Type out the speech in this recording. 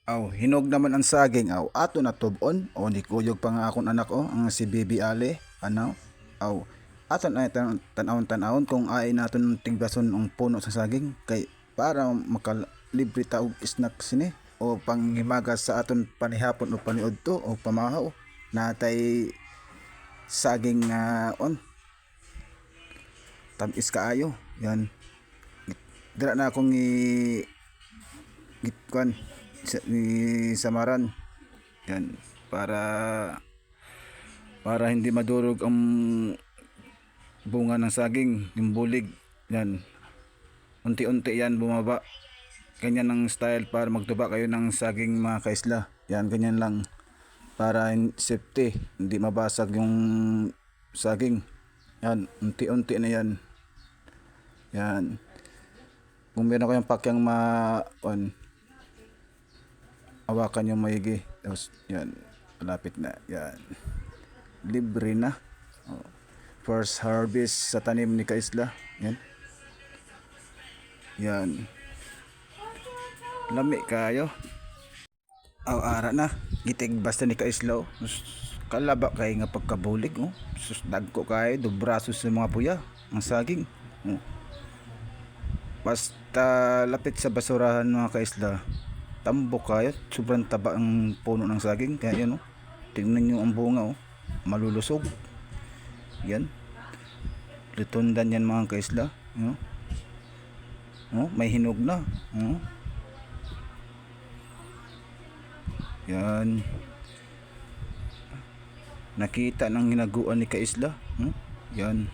Aw, hinog naman ang saging aw ato na tubon o ni kuyog pa nga akong anak o ang si Bibi Ali ano aw aton ay tanawon kung ay naton tigbason ang puno sa saging kay para makalibre ta og snack sini o panghimagas sa aton panihapon o paniudto o pamahaw natay saging nga on tamis kaayo yan dira na akong gitkuan ni samaran yan para hindi madurog ang bunga ng saging yung bulig yan unti-unti yan bumaba ganyan ang style para magtuba kayo ng saging mga kaisla yan ganyan lang para safety hindi mabasag yung saging yan unti-unti na yan yan kung meron kayong pakyang hawakan yung maigi tapos yan malapit na yan libre na oh. First harvest sa tanim ni Kaisla yan yan lami kayo aw ara na gitig basta ni Kaisla oh. Kalaba kay nga pagkabulig oh. Sus dagko kay do braso sa mga puya ang saging oh. Basta lapit sa basurahan mga Kaisla tambok kayo sobrang taba ang puno ng saging kaya yan oh. Tingnan nyo ang bunga oh. Malulusog yan lutundan yan mga Kaisla oh. Oh, may hinog na oh. Yan nakita ng hinaguan ni Kaisla oh. Yan